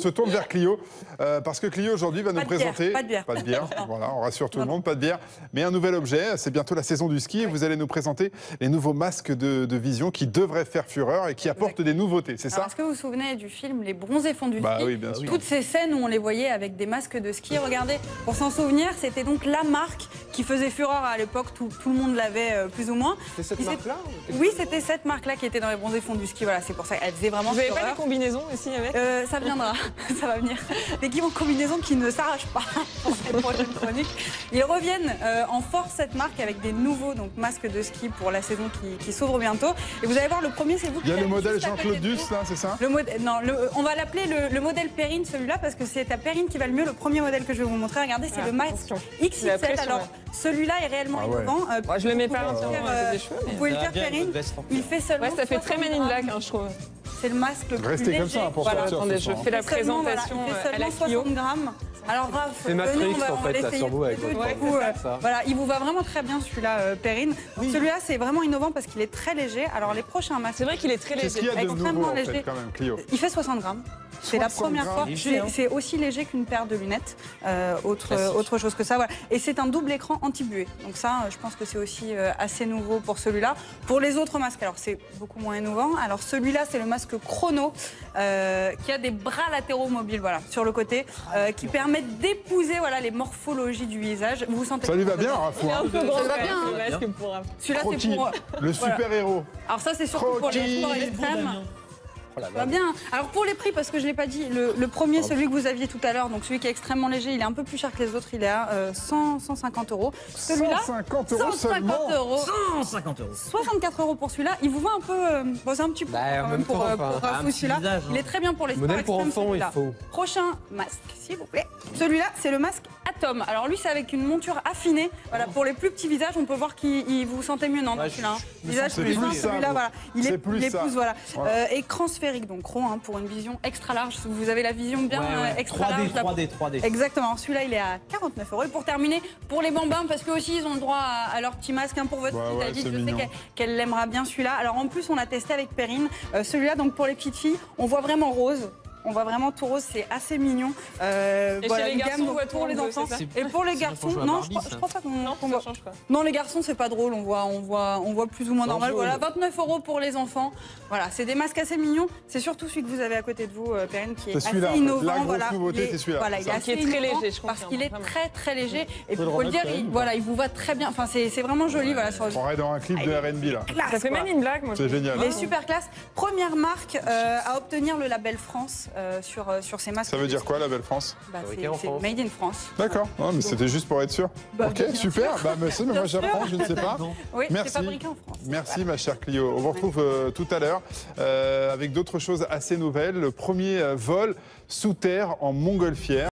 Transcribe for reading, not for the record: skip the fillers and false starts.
On se tourne vers Clio, parce que Clio aujourd'hui va nous présenter... Pas de bière. Pas de bière, voilà, on rassure tout le monde, pas de bière. Mais un nouvel objet, c'est bientôt la saison du ski et vous allez nous présenter les nouveaux masques de vision qui devraient faire fureur et qui apportent des nouveautés, c'est ça? Est-ce que vous vous souvenez du film Les Bronzés fonds du ski? Oui, bien sûr. Toutes ces scènes où on les voyait avec des masques de ski, regardez, pour s'en souvenir, c'était donc la marque qui faisait fureur à l'époque, tout le monde l'avait plus ou moins. C'est cette marque-là? Oui, c'était cette marque-là qui était dans les Bronzés fonds du ski, voilà, c'est pour ça qu'elle faisait vraiment fureur. Vous n'avez pas des combinaisons aussi avec? Ça viendra, ça va venir. L'équipe en combinaison qui ne s'arrache pas pour les prochaines chroniques. Ils reviennent en force cette marque avec des nouveaux masques de ski pour la saison qui s'ouvre bientôt. Et vous allez voir, le premier, c'est vous qui... Il y a le modèle Jean-Claude Duss, là, c'est ça? On va l'appeler le modèle Perrine, celui-là, parce que c'est à Perrine qui va le mieux. Le premier modèle que je vais vous montrer, regardez, c'est le masque XXL. Alors, celui-là est réellement innovant. Je le mets pas des cheveux. Vous pouvez le faire, Perrine. Il fait seulement... Ouais, ça fait très Men in Black, je trouve. C'est le masque le plus Restez léger. comme ça pour sortir. Attendez, je fais la présentation à la Clio. 60 grammes. Alors Raph, c'est Matrix en fait, là, sur vous avec votre voilà, il vous va vraiment très bien celui-là, Perrine. Celui-là, c'est vraiment innovant parce qu'il est très léger. Alors les prochains masques, c'est vrai qu'il est très léger. Qu'est-ce qu'il y a de nouveau en fait, quand même, Clio? Il fait 60 grammes. C'est la première fois. C'est aussi léger qu'une paire de lunettes. Autre chose que ça. Voilà. Et c'est un double écran anti-buée. Donc ça, je pense que c'est aussi assez nouveau pour celui-là. Pour les autres masques, alors c'est beaucoup moins innovant. Alors celui-là, c'est le masque Chrono qui a des bras latéraux mobiles, voilà, sur le côté, qui permettent d'épouser les morphologies du visage. Vous sentez ça lui va bien, Raph. Il est un peu grand. Ça va bien. Celui-là, c'est pour le super-héros. Alors ça, c'est surtout pour les sports extrêmes. Va bien. Alors pour les prix, parce que je ne l'ai pas dit, le premier, celui que vous aviez tout à l'heure, donc celui qui est extrêmement léger, il est un peu plus cher que les autres, il est à 150 euros. Celui-là, 150 euros seulement. 150 euros. 64 euros pour celui-là. Il vous va un peu... bon, c'est un petit peu pour Rafou, celui-là. Il est très bien pour les sports extrêmes, celui-là. Prochain masque, s'il vous plaît. Celui-là, c'est le masque Atom. Alors lui, c'est avec une monture affinée. Voilà, pour les plus petits visages, on peut voir qu'il vous sentez mieux, non, celui-là. Visage plus fin, celui-là, voilà. Il est plus, voilà. Écran sphérique, donc rond, pour une vision extra large. Vous avez la vision bien extra large. 3D. Exactement. Celui-là, il est à 49 euros. Et pour terminer, pour les bambins, parce qu'eux aussi, ils ont le droit à leur petit masque, pour votre petite Alice. Je sais qu'elle l'aimera bien celui-là. Alors en plus, on l'a testé avec Perrine. Celui-là, donc pour les petites filles, on voit vraiment rose. On voit vraiment tout rose, c'est assez mignon. Et voilà, chez les garçons, on voit pour les enfants. Et pour les garçons, non, je crois pas qu'on voit. Non, les garçons, c'est pas drôle, on voit plus ou moins normal. Voilà, 29 euros pour les enfants. Voilà, c'est des masques assez mignons. C'est surtout celui que vous avez à côté de vous, Perrine, qui est assez innovant. La grosse nouveauté, c'est celui-là. Voilà, il est assez très léger, je parce qu'il est très léger. Et puis, il faut le dire, il vous va très bien. Enfin, c'est vraiment joli. Voilà, on est dans un clip de R&B là. Ça fait Men in Black, moi. C'est génial. Il est super classe. Première marque à obtenir le label France sur ces masques. Ça veut dire quoi, la Belle France? C'est Made in France. D'accord, mais c'était juste pour être sûr. Ok, super. Merci, mais moi j'apprends, je ne sais pas. Oui, c'est merci. fabriqué en France. Merci, ma chère Clio. On vous retrouve tout à l'heure avec d'autres choses assez nouvelles. Le premier vol sous terre en montgolfière.